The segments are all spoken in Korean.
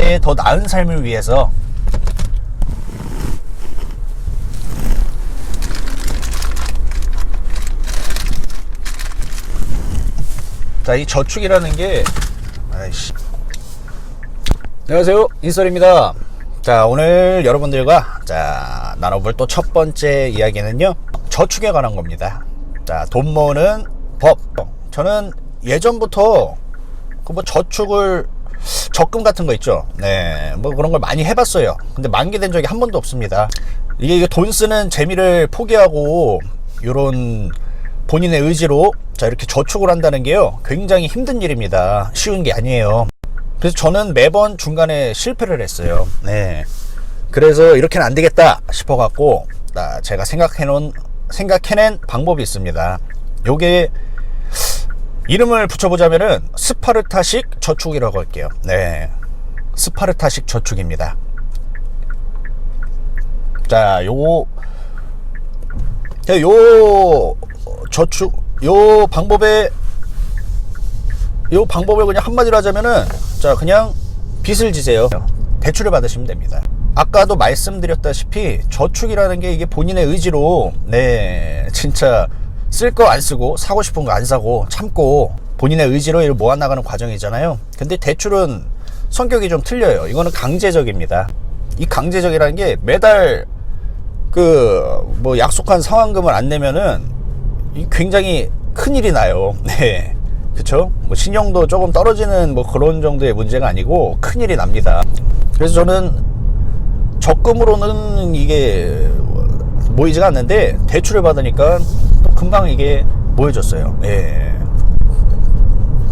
여러분의 더 나은 삶을 위해서 자, 이 저축이라는 게 안녕하세요, 인설입니다. 자, 오늘 여러분들과 나눠볼 또 첫 번째 이야기는요, 저축에 관한 겁니다. 자, 돈 모으는 법. 저는 예전부터 그 저축을, 적금 같은 거 있죠. 네, 그런 걸 많이 해봤어요. 근데 만기된 적이 한 번도 없습니다. 이게 돈 쓰는 재미를 포기하고 요런 본인의 의지로 이렇게 저축을 한다는 게요, 굉장히 힘든 일입니다. 쉬운 게 아니에요. 그래서 저는 매번 중간에 실패를 했어요. 네. 그래서 이렇게는 안 되겠다 싶어 갖고 제가 생각해낸 방법이 있습니다. 요게 이름을 붙여보자면은 스파르타식 저축이라고 할게요. 네, 스파르타식 저축입니다. 자, 요 저축, 요 방법을 그냥 한마디로 하자면은, 자, 그냥 빚을 지세요. 대출을 받으시면 됩니다. 아까도 말씀드렸다시피 저축이라는 게 이게 본인의 의지로, 네, 진짜 쓸 거 안 쓰고 사고 싶은 거 안 사고 참고 본인의 의지로 이를 모아나가는 과정이잖아요. 근데 대출은 성격이 좀 틀려요. 이거는 강제적입니다. 이 강제적이라는 게 매달 약속한 상환금을 안 내면은 굉장히 큰일이 나요. 네, 그쵸? 신용도 조금 떨어지는 그런 정도의 문제가 아니고 큰일이 납니다. 그래서 저는 적금으로는 이게 모이지가 않는데 대출을 받으니까 금방 이게 모여졌어요. 예.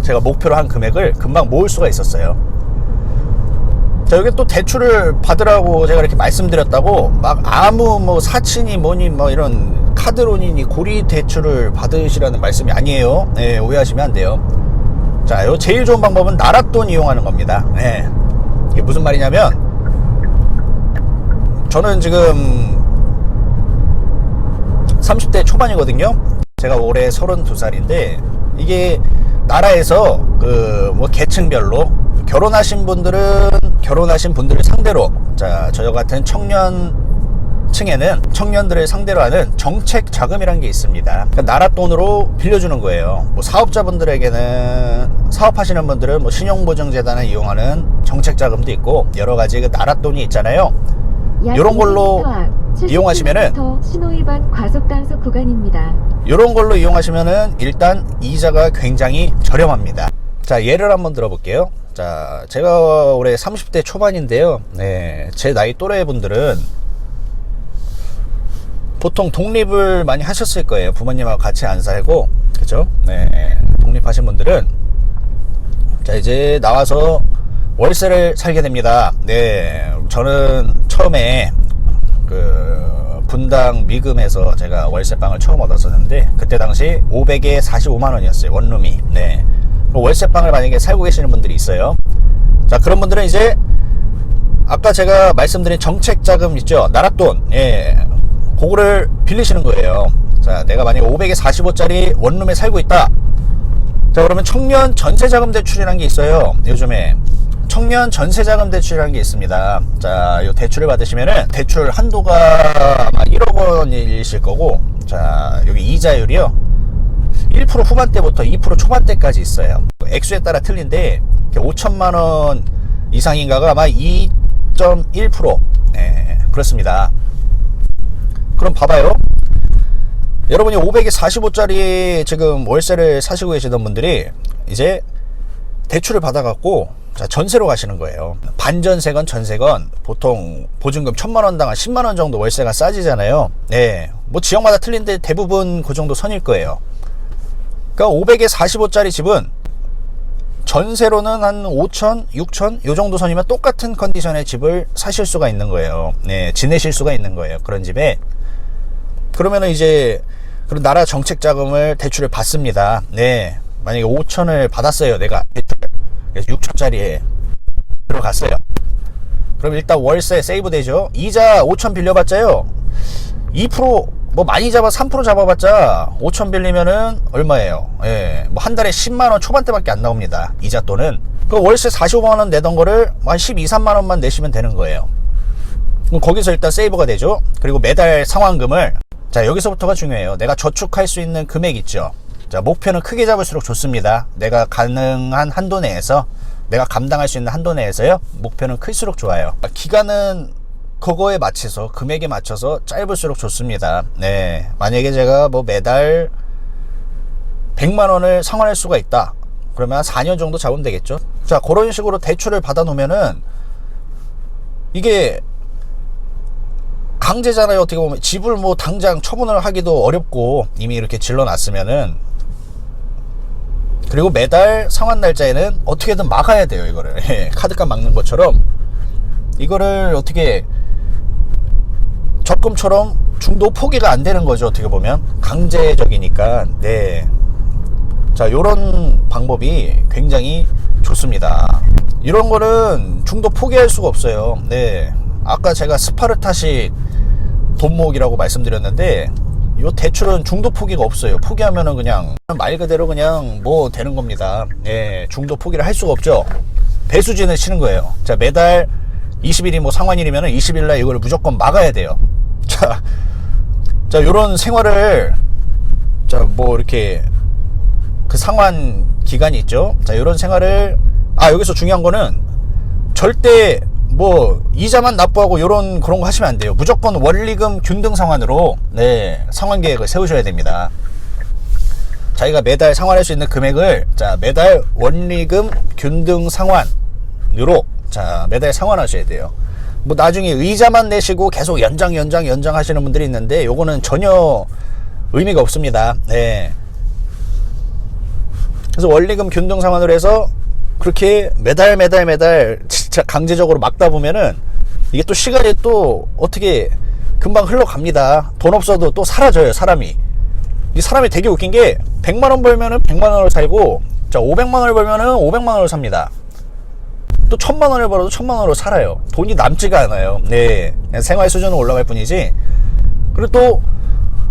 제가 목표로 한 금액을 금방 모을 수가 있었어요. 자, 여기 또 대출을 받으라고 제가 이렇게 말씀드렸다고 막 아무 사치니 뭐니 이런 카드론이니 고리 대출을 받으시라는 말씀이 아니에요. 예, 오해하시면 안 돼요. 자, 요 제일 좋은 방법은 나랏돈 이용하는 겁니다. 예. 이게 무슨 말이냐면, 저는 지금 30대 초반이거든요. 제가 올해 32살인데 이게 나라에서 계층별로 결혼하신 분들을 상대로, 자, 저 같은 청년층에는 청년들을 상대로 하는 정책 자금이라는 게 있습니다. 그러니까 나라 돈으로 빌려주는 거예요. 사업자분들에게는, 사업하시는 분들은 신용보증재단을 이용하는 정책 자금도 있고 여러 가지 나라 돈이 있잖아요. 이런 걸로 이용하시면은, 신호위반 과속단속 구간입니다. 이런 걸로 이용하시면은 일단 이자가 굉장히 저렴합니다. 자, 예를 한번 들어볼게요. 자, 제가 올해 30대 초반인데요. 네, 제 나이 또래 분들은 보통 독립을 많이 하셨을 거예요. 부모님하고 같이 안 살고, 그죠? 네, 독립하신 분들은 자, 이제 나와서 월세를 살게 됩니다. 네, 저는 처음에 분당 미금에서 제가 월세방을 처음 얻었었는데 그때 당시 500에 45만 원이었어요. 원룸이. 네, 월세방을 만약에 살고 계시는 분들이 있어요. 자, 그런 분들은 이제 아까 제가 말씀드린 정책자금 있죠, 나랏돈. 예, 그거를 빌리시는 거예요. 자, 내가 만약에 500에 45짜리 원룸에 살고 있다. 자, 그러면 청년 전세자금 대출이라는 게 있어요. 요즘에 청년 전세자금 대출이라는 게 있습니다. 자, 요 대출을 받으시면은 대출 한도가 아마 1억 원이실 거고, 자, 여기 이자율이요 1% 후반대부터 2% 초반대까지 있어요. 액수에 따라 틀린데 5천만 원 이상인가가 아마 2.1%. 네, 그렇습니다. 그럼 봐봐요. 여러분이 500에 45짜리 지금 월세를 사시고 계시던 분들이 이제 대출을 받아갖고, 자, 전세로 가시는 거예요. 반전세건 전세건 보통 보증금 1000만 원당 한 10만 원 정도 월세가 싸지잖아요. 네, 지역마다 틀린데 대부분 그 정도 선일 거예요. 그러니까 500에 45짜리 집은 전세로는 한 5천, 6천 요 정도 선이면 똑같은 컨디션의 집을 사실 수가 있는 거예요. 네, 지내실 수가 있는 거예요, 그런 집에. 그러면은 이제 그런 나라 정책 자금을 대출을 받습니다. 네, 만약에 5천을 받았어요, 내가 대출을. 그래서 6천짜리에 들어갔어요. 그럼 일단 월세 세이브 되죠. 이자 5천 빌려봤자요, 2% 많이 잡아 3% 잡아봤자 5천 빌리면은 얼마예요? 예, 한 달에 10만원 초반대밖에 안 나옵니다. 이자 돈은. 그 월세 45만원 내던 거를 한 12, 3만원만 내시면 되는 거예요. 그럼 거기서 일단 세이브가 되죠. 그리고 매달 상환금을, 자, 여기서부터가 중요해요. 내가 저축할 수 있는 금액 있죠. 자, 목표는 크게 잡을수록 좋습니다. 내가 가능한 한도 내에서, 내가 감당할 수 있는 한도 내에서요, 목표는 클수록 좋아요. 기간은 그거에 맞춰서, 금액에 맞춰서 짧을수록 좋습니다. 네, 만약에 제가 뭐 매달 100만원을 상환할 수가 있다, 그러면 한 4년 정도 잡으면 되겠죠. 자, 그런 식으로 대출을 받아 놓으면은 이게 강제잖아요. 어떻게 보면 집을 뭐 당장 처분을 하기도 어렵고 이미 이렇게 질러 놨으면은. 그리고 매달 상환 날짜에는 어떻게든 막아야 돼요, 이거를. 카드값 막는 것처럼 이거를 어떻게 적금처럼 중도 포기가 안 되는 거죠. 어떻게 보면 강제적이니까. 네. 자, 요런 방법이 굉장히 좋습니다. 이런 거는 중도 포기할 수가 없어요. 네. 아까 제가 스파르타식 돈 모으기라고 말씀드렸는데, 요 대출은 중도 포기가 없어요. 포기하면은 그냥 말 그대로 그냥 뭐 되는 겁니다. 네. 중도 포기를 할 수가 없죠. 배수진을 치는 거예요. 자, 매달 20일이 뭐 상환일이면은 20일날 이걸 무조건 막아야 돼요. 자, 요런 생활을, 자, 뭐 이렇게 그 상환 기간이 있죠. 자, 요런 생활을, 여기서 중요한 거는 절대 뭐 이자만 납부하고 요런 그런 거 하시면 안 돼요. 무조건 원리금 균등 상환으로, 네, 상환 계획을 세우셔야 됩니다. 자기가 매달 상환할 수 있는 금액을, 자, 매달 원리금 균등 상환으로, 자, 매달 상환하셔야 돼요. 뭐 나중에 의자만 내시고 계속 연장 하시는 분들이 있는데, 요거는 전혀 의미가 없습니다. 네. 그래서 원리금 균등 상환으로 해서 그렇게 매달 진짜 강제적으로 막다 보면은 이게 또 시간이 또 어떻게 금방 흘러갑니다. 돈 없어도 또 사라져요, 사람이. 이 사람이 되게 웃긴 게 100만원 벌면은 100만원을 살고, 자, 500만원을 벌면은 500만원을 삽니다. 또 1000만원을 벌어도 1000만원으로 살아요. 돈이 남지가 않아요. 네. 그냥 생활 수준은 올라갈 뿐이지. 그리고 또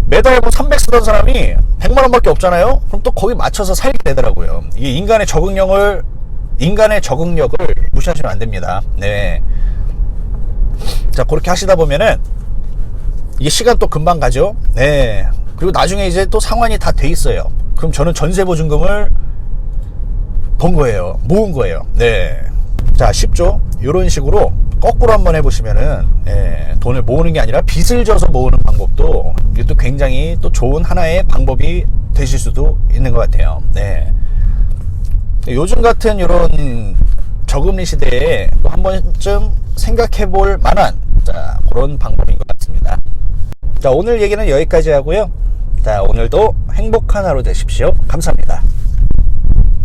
매달 뭐 300 쓰던 사람이 100만원밖에 없잖아요. 그럼 또 거기 맞춰서 살게 되더라고요. 이게 인간의 적응력을 무시하시면 안 됩니다. 네. 자, 그렇게 하시다 보면은 이게 시간 또 금방 가죠. 네. 그리고 나중에 이제 또 상환이 다 돼 있어요. 그럼 저는 전세보증금을 번 거예요. 모은 거예요. 네. 자, 쉽죠? 이런 식으로 거꾸로 한번 해보시면은, 예, 돈을 모으는 게 아니라 빚을 져서 모으는 방법도, 이것도 굉장히 또 좋은 하나의 방법이 되실 수도 있는 것 같아요. 네. 요즘 같은 이런 저금리 시대에 또 한 번쯤 생각해 볼 만한, 자, 그런 방법인 것 같습니다. 자, 오늘 얘기는 여기까지 하고요. 자, 오늘도 행복한 하루 되십시오. 감사합니다.